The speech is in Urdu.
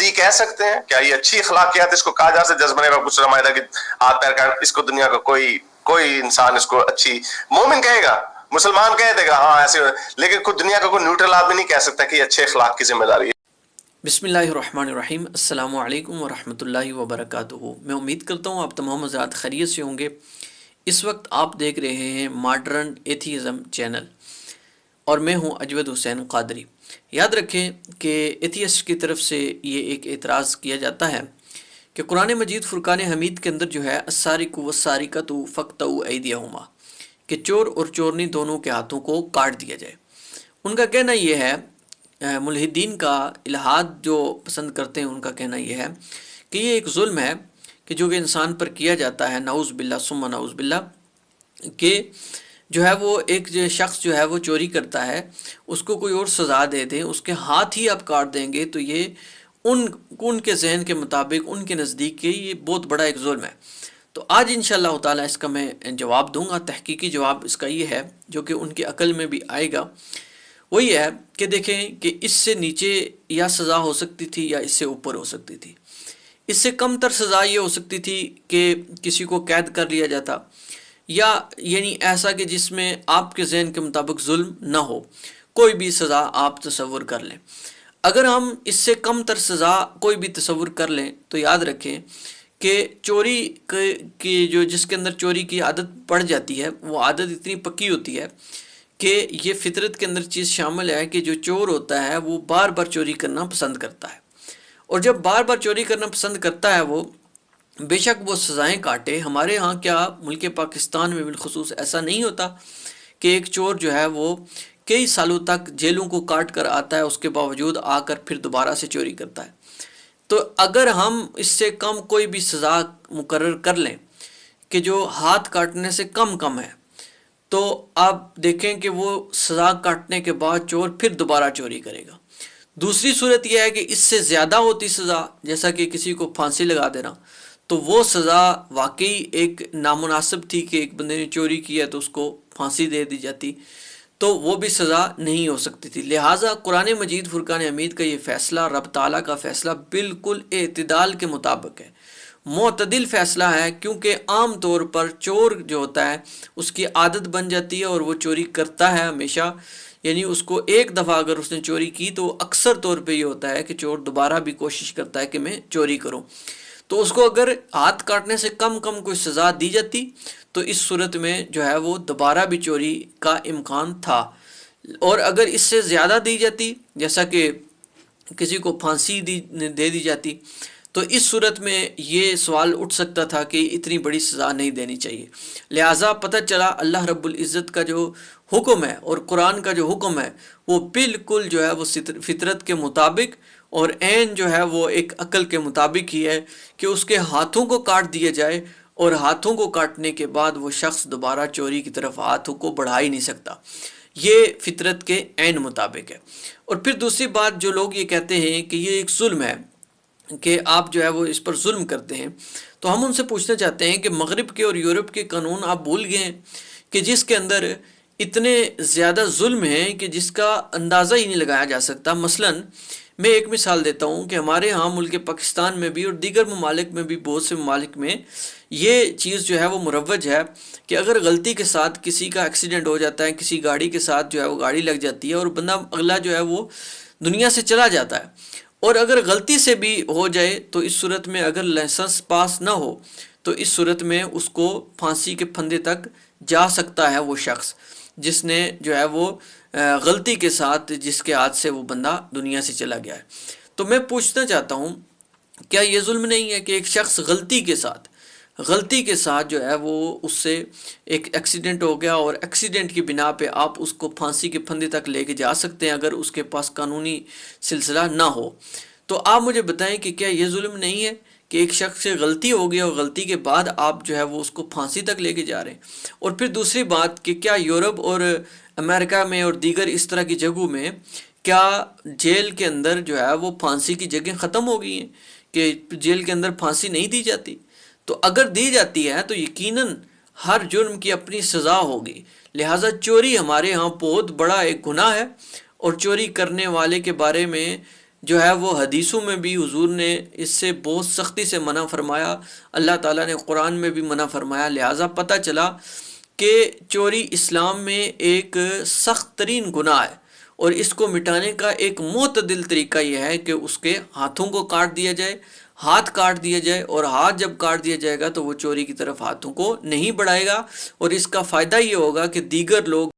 بدی کہہ سکتے ہیں؟ کیا یہ اچھی اخلاقیات اس کو کہا جا سکتا؟ جذبہ کا کچھ رمایدہ کہ ہاتھ پیر کا اس کو دنیا کا کوئی انسان اس کو اچھی مومن کہے گا، مسلمان کہہ دے گا ہاں ایسے، لیکن کوئی دنیا کا کوئی نیوٹرل آدمی نہیں کہہ سکتا کہ یہ اچھے اخلاق کی ذمہ داری ہے۔ بسم اللہ الرحمن الرحیم۔ السلام علیکم ورحمۃ اللہ وبرکاتہ۔ میں امید کرتا ہوں آپ تمام حضرات خیریت سے ہوں گے۔ اس وقت آپ دیکھ رہے ہیں ماڈرن ایتھیزم چینل اور میں ہوں اجود حسین قادری۔ یاد رکھیں کہ ایتھیسٹ کی طرف سے یہ ایک اعتراض کیا جاتا ہے کہ قرآن مجید فرقان حمید کے اندر جو ہے السارق والسارقۃ فاقطعوا ایدیہما، کہ چور اور چورنی دونوں کے ہاتھوں کو کاٹ دیا جائے۔ ان کا کہنا یہ ہے، ملحدین کا الہاد جو پسند کرتے ہیں ان کا کہنا یہ ہے کہ یہ ایک ظلم ہے کہ جو کہ انسان پر کیا جاتا ہے، نعوذ باللہ ثم نعوذ باللہ، کہ جو ہے وہ ایک شخص جو ہے وہ چوری کرتا ہے، اس کو کوئی اور سزا دے دیں، اس کے ہاتھ ہی آپ کاٹ دیں گے تو یہ ان کے ذہن کے مطابق، ان کے نزدیک کہ یہ بہت بڑا ایک ظلم ہے۔ تو آج انشاءاللہ تعالیٰ اس کا میں جواب دوں گا۔ تحقیقی جواب اس کا یہ ہے جو کہ ان کی عقل میں بھی آئے گا، وہ یہ ہے کہ دیکھیں کہ اس سے نیچے یا سزا ہو سکتی تھی یا اس سے اوپر ہو سکتی تھی۔ اس سے کم تر سزا یہ ہو سکتی تھی کہ کسی کو قید کر لیا جاتا، یا یعنی ایسا کہ جس میں آپ کے ذہن کے مطابق ظلم نہ ہو، کوئی بھی سزا آپ تصور کر لیں۔ اگر ہم اس سے کم تر سزا کوئی بھی تصور کر لیں تو یاد رکھیں کہ چوری کی جس کے اندر چوری کی عادت پڑ جاتی ہے، وہ عادت اتنی پکی ہوتی ہے کہ یہ فطرت کے اندر چیز شامل ہے کہ جو چور ہوتا ہے وہ بار بار چوری کرنا پسند کرتا ہے، اور جب بار بار چوری کرنا پسند کرتا ہے وہ بے شک وہ سزائیں کاٹے۔ ہمارے ہاں کیا ملک پاکستان میں بالخصوص ایسا نہیں ہوتا کہ ایک چور جو ہے وہ کئی سالوں تک جیلوں کو کاٹ کر آتا ہے، اس کے باوجود آ کر پھر دوبارہ سے چوری کرتا ہے۔ تو اگر ہم اس سے کم کوئی بھی سزا مقرر کر لیں کہ جو ہاتھ کاٹنے سے کم ہے، تو آپ دیکھیں کہ وہ سزا کاٹنے کے بعد چور پھر دوبارہ چوری کرے گا۔ دوسری صورت یہ ہے کہ اس سے زیادہ ہوتی سزا، جیسا کہ کسی کو پھانسی لگا دینا، تو وہ سزا واقعی ایک نامناسب تھی کہ ایک بندے نے چوری کیا تو اس کو پھانسی دے دی جاتی، تو وہ بھی سزا نہیں ہو سکتی تھی۔ لہٰذا قرآن مجید فرقان حمید کا یہ فیصلہ، رب تعالیٰ کا فیصلہ بالکل اعتدال کے مطابق ہے، معتدل فیصلہ ہے، کیونکہ عام طور پر چور جو ہوتا ہے اس کی عادت بن جاتی ہے اور وہ چوری کرتا ہے ہمیشہ، یعنی اس کو ایک دفعہ اگر اس نے چوری کی تو اکثر طور پہ یہ ہوتا ہے کہ چور دوبارہ بھی کوشش کرتا ہے کہ میں چوری کروں۔ تو اس کو اگر ہاتھ کاٹنے سے کم کوئی سزا دی جاتی تو اس صورت میں جو ہے وہ دوبارہ بھی چوری کا امکان تھا، اور اگر اس سے زیادہ دی جاتی، جیسا کہ کسی کو پھانسی دے دی جاتی، تو اس صورت میں یہ سوال اٹھ سکتا تھا کہ اتنی بڑی سزا نہیں دینی چاہیے۔ لہٰذا پتہ چلا اللہ رب العزت کا جو حکم ہے اور قرآن کا جو حکم ہے وہ بالکل جو ہے وہ فطرت کے مطابق اور عین جو ہے وہ ایک عقل کے مطابق ہی ہے کہ اس کے ہاتھوں کو کاٹ دیا جائے، اور ہاتھوں کو کاٹنے کے بعد وہ شخص دوبارہ چوری کی طرف ہاتھوں کو بڑھا ہی نہیں سکتا۔ یہ فطرت کے عین مطابق ہے۔ اور پھر دوسری بات، جو لوگ یہ کہتے ہیں کہ یہ ایک ظلم ہے کہ آپ جو ہے وہ اس پر ظلم کرتے ہیں، تو ہم ان سے پوچھنا چاہتے ہیں کہ مغرب کے اور یورپ کے قانون آپ بھول گئے ہیں کہ جس کے اندر اتنے زیادہ ظلم ہیں کہ جس کا اندازہ ہی نہیں لگایا جا سکتا۔ مثلاً میں ایک مثال دیتا ہوں کہ ہمارے ہاں ملک پاکستان میں بھی اور دیگر ممالک میں بھی، بہت سے ممالک میں یہ چیز جو ہے وہ مروج ہے کہ اگر غلطی کے ساتھ کسی کا ایکسیڈنٹ ہو جاتا ہے، کسی گاڑی کے ساتھ جو ہے وہ گاڑی لگ جاتی ہے اور بندہ اگلا جو ہے وہ دنیا سے چلا جاتا ہے، اور اگر غلطی سے بھی ہو جائے تو اس صورت میں اگر لائسنس پاس نہ ہو تو اس صورت میں اس کو پھانسی کے پھندے تک جا سکتا ہے وہ شخص جس نے جو ہے وہ غلطی کے ساتھ، جس کے ہاتھ سے وہ بندہ دنیا سے چلا گیا ہے۔ تو میں پوچھنا چاہتا ہوں، کیا یہ ظلم نہیں ہے کہ ایک شخص غلطی کے ساتھ جو ہے وہ اس سے ایک ایکسیڈنٹ ہو گیا، اور ایکسیڈنٹ کی بنا پہ آپ اس کو پھانسی کے پھندے تک لے کے جا سکتے ہیں اگر اس کے پاس قانونی سلسلہ نہ ہو؟ تو آپ مجھے بتائیں کہ کیا یہ ظلم نہیں ہے کہ ایک شخص سے غلطی ہو گیا اور غلطی کے بعد آپ جو ہے وہ اس کو پھانسی تک لے کے جا رہے ہیں؟ اور پھر دوسری بات کہ کیا یورپ اور امریکہ میں اور دیگر اس طرح کی جگہوں میں کیا جیل کے اندر جو ہے وہ پھانسی کی جگہیں ختم ہو گئی ہیں کہ جیل کے اندر پھانسی نہیں دی جاتی؟ تو اگر دی جاتی ہے تو یقیناً ہر جرم کی اپنی سزا ہوگی۔ لہٰذا چوری ہمارے ہاں بہت بڑا ایک گناہ ہے، اور چوری کرنے والے کے بارے میں جو ہے وہ حدیثوں میں بھی حضور نے اس سے بہت سختی سے منع فرمایا، اللہ تعالیٰ نے قرآن میں بھی منع فرمایا۔ لہٰذا پتہ چلا کہ چوری اسلام میں ایک سخت ترین گناہ ہے، اور اس کو مٹانے کا ایک معتدل طریقہ یہ ہے کہ اس کے ہاتھوں کو کاٹ دیا جائے، ہاتھ کاٹ دیا جائے، اور ہاتھ جب کاٹ دیا جائے گا تو وہ چوری کی طرف ہاتھوں کو نہیں بڑھائے گا، اور اس کا فائدہ یہ ہوگا کہ دیگر لوگ